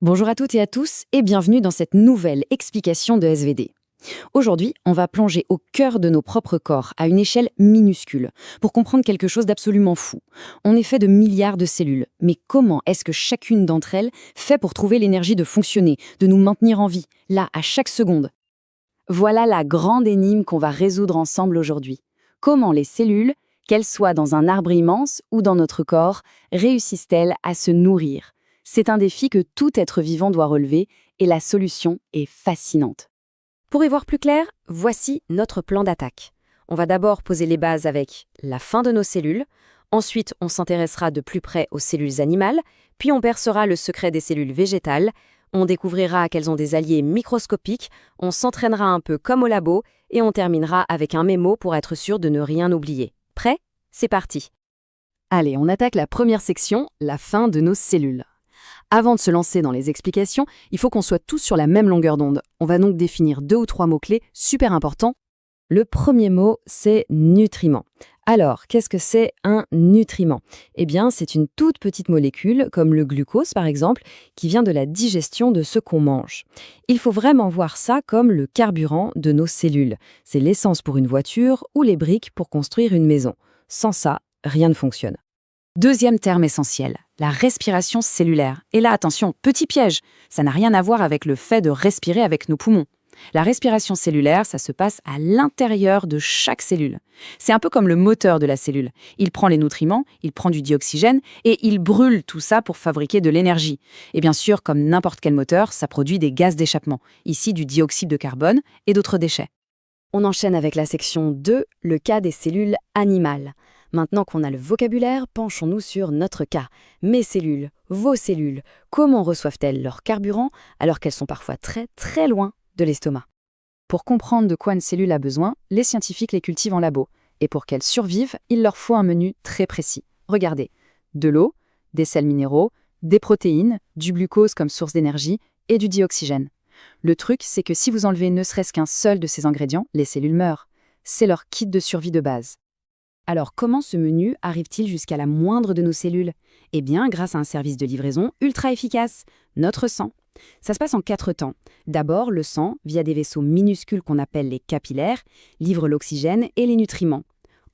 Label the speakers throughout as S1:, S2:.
S1: Bonjour à toutes et à tous et bienvenue dans cette nouvelle explication de SVD. Aujourd'hui, on va plonger au cœur de nos propres corps, à une échelle minuscule, pour comprendre quelque chose d'absolument fou. On est fait de milliards de cellules, mais comment est-ce que chacune d'entre elles fait pour trouver l'énergie de fonctionner, de nous maintenir en vie, là, à chaque seconde? Voilà la grande énigme qu'on va résoudre ensemble aujourd'hui. Comment les cellules, qu'elles soient dans un arbre immense ou dans notre corps, réussissent-elles à se nourrir? C'est un défi que tout être vivant doit relever et la solution est fascinante. Pour y voir plus clair, voici notre plan d'attaque. On va d'abord poser les bases avec la fin de nos cellules, ensuite on s'intéressera de plus près aux cellules animales, puis on percera le secret des cellules végétales, on découvrira qu'elles ont des alliés microscopiques, on s'entraînera un peu comme au labo et on terminera avec un mémo pour être sûr de ne rien oublier. Prêt? C'est parti! Allez, on attaque la première section, la fin de nos cellules. Avant de se lancer dans les explications, il faut qu'on soit tous sur la même longueur d'onde. On va donc définir 2 ou 3 mots-clés super importants. Le premier mot, c'est nutriment. Alors, qu'est-ce que c'est un nutriment? Eh bien, c'est une toute petite molécule, comme le glucose par exemple, qui vient de la digestion de ce qu'on mange. Il faut vraiment voir ça comme le carburant de nos cellules. C'est l'essence pour une voiture ou les briques pour construire une maison. Sans ça, rien ne fonctionne. Deuxième terme essentiel, la respiration cellulaire. Et là, attention, petit piège, ça n'a rien à voir avec le fait de respirer avec nos poumons. La respiration cellulaire, ça se passe à l'intérieur de chaque cellule. C'est un peu comme le moteur de la cellule. Il prend les nutriments, il prend du dioxygène et il brûle tout ça pour fabriquer de l'énergie. Et bien sûr, comme n'importe quel moteur, ça produit des gaz d'échappement, ici du dioxyde de carbone et d'autres déchets. On enchaîne avec la section 2, le cas des cellules animales. Maintenant qu'on a le vocabulaire, penchons-nous sur notre cas. Mes cellules, vos cellules, comment reçoivent-elles leur carburant alors qu'elles sont parfois très très loin de l'estomac? Pour comprendre de quoi une cellule a besoin, les scientifiques les cultivent en labo. Et pour qu'elles survivent, il leur faut un menu très précis. Regardez, de l'eau, des sels minéraux, des protéines, du glucose comme source d'énergie et du dioxygène. Le truc, c'est que si vous enlevez ne serait-ce qu'un seul de ces ingrédients, les cellules meurent. C'est leur kit de survie de base. Alors comment ce menu arrive-t-il jusqu'à la moindre de nos cellules? Eh bien, grâce à un service de livraison ultra efficace, notre sang. Ça se passe en 4 temps. D'abord, le sang, via des vaisseaux minuscules qu'on appelle les capillaires, livre l'oxygène et les nutriments.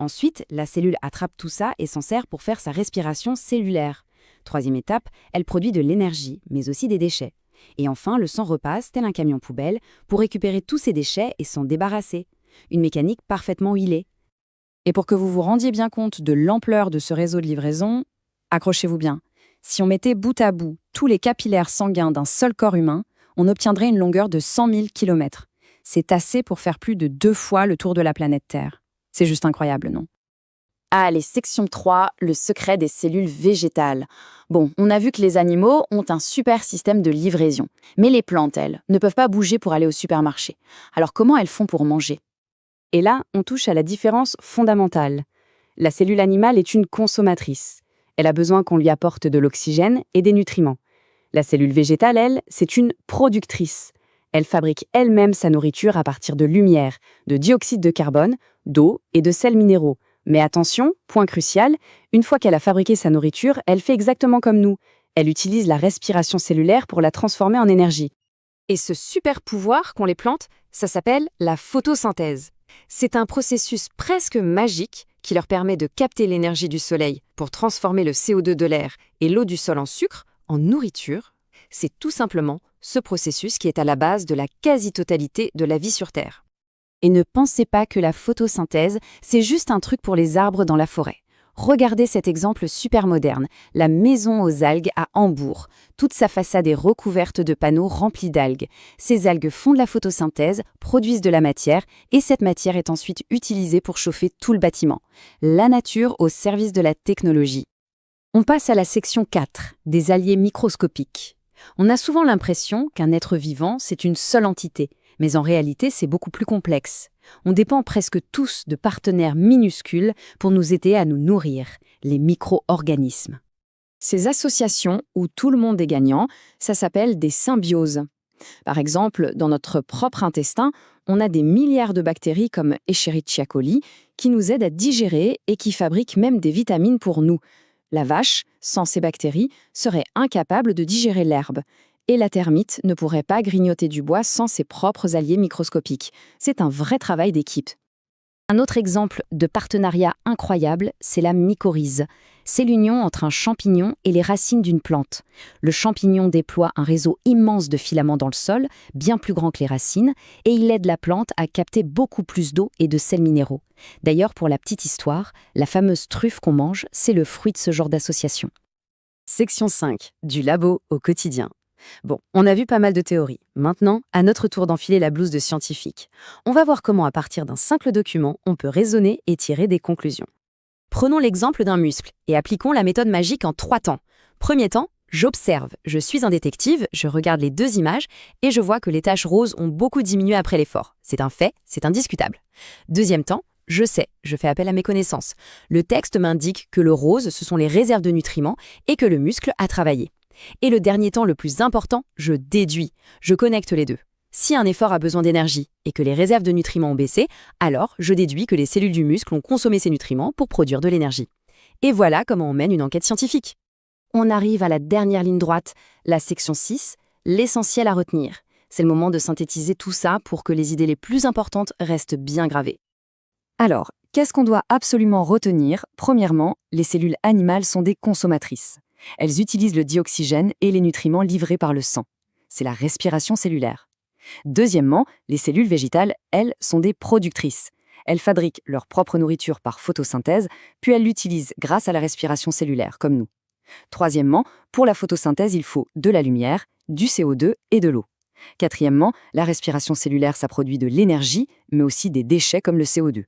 S1: Ensuite, la cellule attrape tout ça et s'en sert pour faire sa respiration cellulaire. Troisième étape, elle produit de l'énergie, mais aussi des déchets. Et enfin, le sang repasse, tel un camion poubelle, pour récupérer tous ces déchets et s'en débarrasser. Une mécanique parfaitement huilée. Et pour que vous vous rendiez bien compte de l'ampleur de ce réseau de livraison, accrochez-vous bien. Si on mettait bout à bout tous les capillaires sanguins d'un seul corps humain, on obtiendrait une longueur de 100 000 km. C'est assez pour faire plus de 2 fois le tour de la planète Terre. C'est juste incroyable, non? Allez, section 3, le secret des cellules végétales. Bon, on a vu que les animaux ont un super système de livraison. Mais les plantes, elles, ne peuvent pas bouger pour aller au supermarché. Alors comment elles font pour manger? Et là, on touche à la différence fondamentale. La cellule animale est une consommatrice. Elle a besoin qu'on lui apporte de l'oxygène et des nutriments. La cellule végétale, elle, c'est une productrice. Elle fabrique elle-même sa nourriture à partir de lumière, de dioxyde de carbone, d'eau et de sels minéraux. Mais attention, point crucial, une fois qu'elle a fabriqué sa nourriture, elle fait exactement comme nous. Elle utilise la respiration cellulaire pour la transformer en énergie. Et ce super pouvoir qu'ont les plantes, ça s'appelle la photosynthèse. C'est un processus presque magique qui leur permet de capter l'énergie du soleil pour transformer le CO2 de l'air et l'eau du sol en sucre, en nourriture. C'est tout simplement ce processus qui est à la base de la quasi-totalité de la vie sur Terre. Et ne pensez pas que la photosynthèse, c'est juste un truc pour les arbres dans la forêt. Regardez cet exemple super moderne, la maison aux algues à Hambourg. Toute sa façade est recouverte de panneaux remplis d'algues. Ces algues font de la photosynthèse, produisent de la matière, et cette matière est ensuite utilisée pour chauffer tout le bâtiment. La nature au service de la technologie. On passe à la section 4, des alliés microscopiques. On a souvent l'impression qu'un être vivant, c'est une seule entité, mais en réalité, c'est beaucoup plus complexe. On dépend presque tous de partenaires minuscules pour nous aider à nous nourrir, les micro-organismes. Ces associations, où tout le monde est gagnant, ça s'appelle des symbioses. Par exemple, dans notre propre intestin, on a des milliards de bactéries comme Escherichia coli qui nous aident à digérer et qui fabriquent même des vitamines pour nous. La vache, sans ces bactéries, serait incapable de digérer l'herbe. Et la termite ne pourrait pas grignoter du bois sans ses propres alliés microscopiques. C'est un vrai travail d'équipe. Un autre exemple de partenariat incroyable, c'est la mycorhize. C'est l'union entre un champignon et les racines d'une plante. Le champignon déploie un réseau immense de filaments dans le sol, bien plus grand que les racines, et il aide la plante à capter beaucoup plus d'eau et de sels minéraux. D'ailleurs, pour la petite histoire, la fameuse truffe qu'on mange, c'est le fruit de ce genre d'association. Section 5. Du labo au quotidien. Bon, on a vu pas mal de théories. Maintenant, à notre tour d'enfiler la blouse de scientifique. On va voir comment, à partir d'un simple document, on peut raisonner et tirer des conclusions. Prenons l'exemple d'un muscle et appliquons la méthode magique en 3 temps. Premier temps, j'observe. Je suis un détective, je regarde les 2 images et je vois que les taches roses ont beaucoup diminué après l'effort. C'est un fait, c'est indiscutable. Deuxième temps, je sais, je fais appel à mes connaissances. Le texte m'indique que le rose, ce sont les réserves de nutriments et que le muscle a travaillé. Et le dernier temps le plus important, je déduis. Je connecte les deux. Si un effort a besoin d'énergie et que les réserves de nutriments ont baissé, alors je déduis que les cellules du muscle ont consommé ces nutriments pour produire de l'énergie. Et voilà comment on mène une enquête scientifique. On arrive à la dernière ligne droite, la section 6, l'essentiel à retenir. C'est le moment de synthétiser tout ça pour que les idées les plus importantes restent bien gravées. Alors, qu'est-ce qu'on doit absolument retenir? Premièrement, les cellules animales sont des consommatrices. Elles utilisent le dioxygène et les nutriments livrés par le sang. C'est la respiration cellulaire. Deuxièmement, les cellules végétales, elles, sont des productrices. Elles fabriquent leur propre nourriture par photosynthèse, puis elles l'utilisent grâce à la respiration cellulaire, comme nous. Troisièmement, pour la photosynthèse, il faut de la lumière, du CO2 et de l'eau. Quatrièmement, la respiration cellulaire, ça produit de l'énergie, mais aussi des déchets comme le CO2.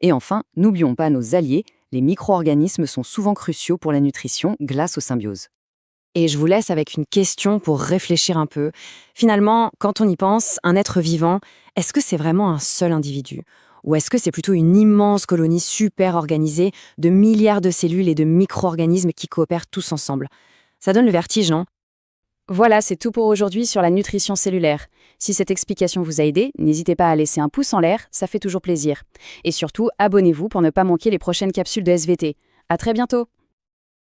S1: Et enfin, n'oublions pas nos alliés, les micro-organismes sont souvent cruciaux pour la nutrition grâce aux symbioses. Et je vous laisse avec une question pour réfléchir un peu. Finalement, quand on y pense, un être vivant, est-ce que c'est vraiment un seul individu? Ou est-ce que c'est plutôt une immense colonie super organisée de milliards de cellules et de micro-organismes qui coopèrent tous ensemble? Ça donne le vertige, non? Voilà, c'est tout pour aujourd'hui sur la nutrition cellulaire. Si cette explication vous a aidé, n'hésitez pas à laisser un pouce en l'air, ça fait toujours plaisir. Et surtout, abonnez-vous pour ne pas manquer les prochaines capsules de SVT. À très bientôt!